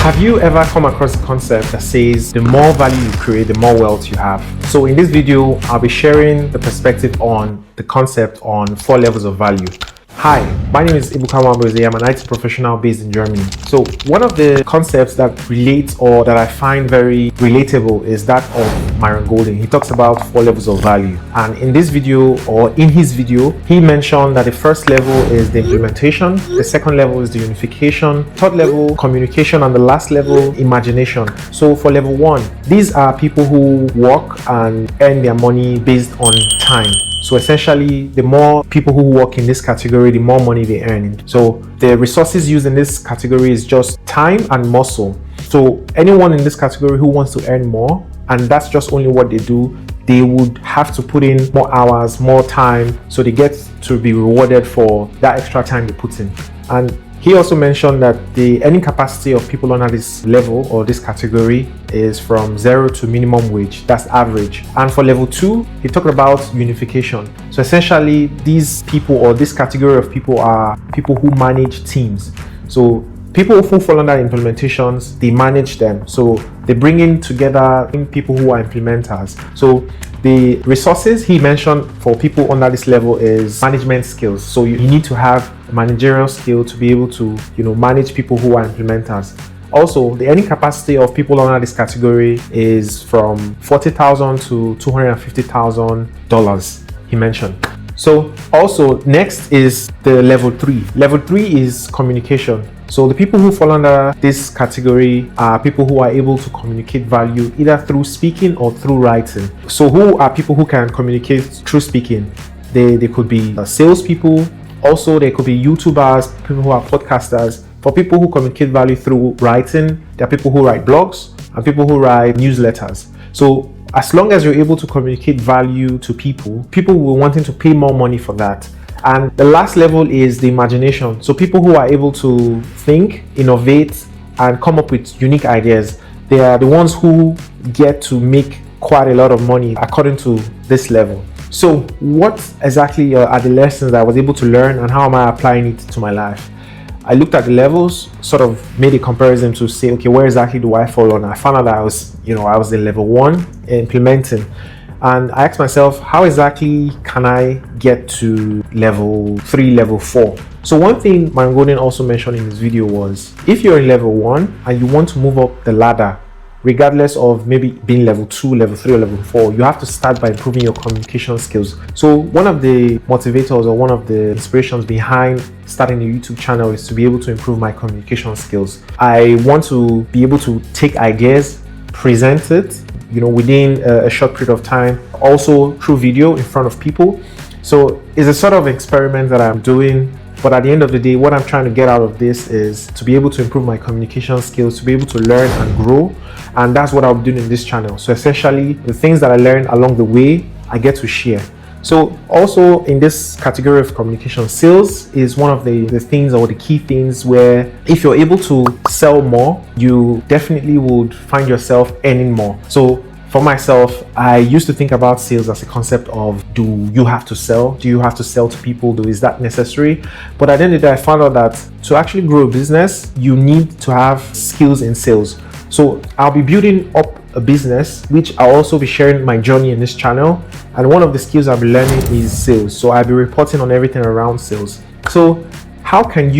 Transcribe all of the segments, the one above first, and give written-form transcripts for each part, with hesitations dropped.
Have you ever come across a concept that says the more value you create, the more wealth you have? So in this video, I'll be sharing the perspective on the concept on 4 levels of value. Hi, my name is Ibuka Wamboze. I'm an IT professional based in Germany. So one of the concepts that relates or that I find very relatable is that of Myron. He talks about 4 levels of value. And in this video, or in his video, he mentioned that the first level is the implementation, the second level is the unification, third level, communication, and the last level, imagination. So for level 1, these are people who work and earn their money based on time. So essentially, the more people who work in this category, the more money they earn. So the resources used in this category is just time and muscle. So anyone in this category who wants to earn more, and that's just only what they do, they would have to put in more hours, more time, so they get to be rewarded for that extra time they put in. And he also mentioned that the earning capacity of people under this level or this category is from 0 to minimum wage. That's average. And for level 2, he talked about unification. So essentially, these people or this category of people are people who manage teams. So people who fall under implementations, they manage them. So they bring in together people who are implementers. So the resources he mentioned for people under this level is management skills. So you need to have managerial skill to be able to, manage people who are implementers. Also, the earning capacity of people under this category is from $40,000 to $250,000, he mentioned. So also next is the level 3. Level 3 is communication. So the people who fall under this category are people who are able to communicate value either through speaking or through writing. So who are people who can communicate through speaking? They could be salespeople. Also, they could be YouTubers, people who are podcasters. For people who communicate value through writing, there are people who write blogs and people who write newsletters. So as long as you're able to communicate value to people, people will wanting to pay more money for that. And the last level is the imagination. So people who are able to think, innovate, and come up with unique ideas, they are the ones who get to make quite a lot of money according to this level. So what exactly are the lessons that I was able to learn, and how am I applying it to my life? I looked at the levels, sort of made a comparison to say, okay, where exactly do I fall on? I found out that I was in level 1 implementing. And I asked myself, how exactly can I get to level 3, level 4? So one thing Myron also mentioned in this video was, if you're in level 1 and you want to move up the ladder, regardless of maybe being level 2, level 3, or level 4, you have to start by improving your communication skills. So one of the motivators or one of the inspirations behind starting a YouTube channel is to be able to improve my communication skills. I want to be able to take ideas, present it, within a short period of time, also through video in front of people. So it's a sort of experiment that I'm doing, but at the end of the day, what I'm trying to get out of this is to be able to improve my communication skills, to be able to learn and grow. And that's what I'll be doing in this channel. So essentially, the things that I learned along the way, I get to share. So also in this category of communication, sales is one of the things or the key things where if you're able to sell more, you definitely would find yourself earning more. So for myself, I used to think about sales as a concept of, do you have to sell? Do you have to sell to people? Is that necessary? But at the end of the day, I found out that to actually grow a business, you need to have skills in sales. So I'll be building up a business, which I'll also be sharing my journey in this channel. And one of the skills I'll be learning is sales. So I'll be reporting on everything around sales. So how can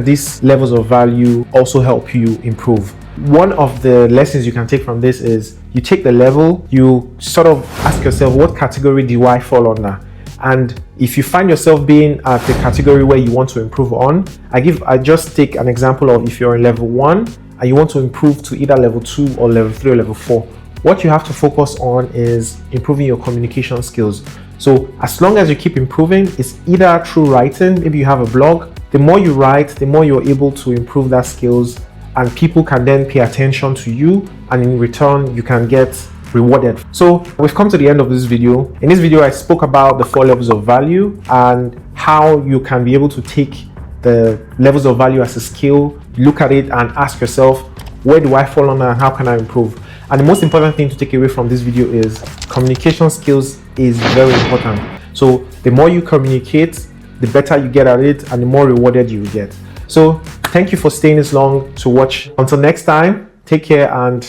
these levels of value also help you improve? One of the lessons you can take from this is you take the level, you sort of ask yourself, what category do I fall under? And if you find yourself being at the category where you want to improve on, I just take an example of if you're in level 1 and you want to improve to either level 2 or level 3 or level 4. What you have to focus on is improving your communication skills. So as long as you keep improving, it's either through writing, maybe you have a blog. The more you write, the more you're able to improve that skills, and people can then pay attention to you, and in return, you can get rewarded. So we've come to the end of this video. In this video, I spoke about the 4 levels of value and how you can be able to take the levels of value as a skill, look at it and ask yourself, where do I fall under and how can I improve? And the most important thing to take away from this video is communication skills is very important. So the more you communicate, the better you get at it and the more rewarded you get. So thank you for staying this long to watch. Until next time, take care and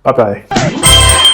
bye bye.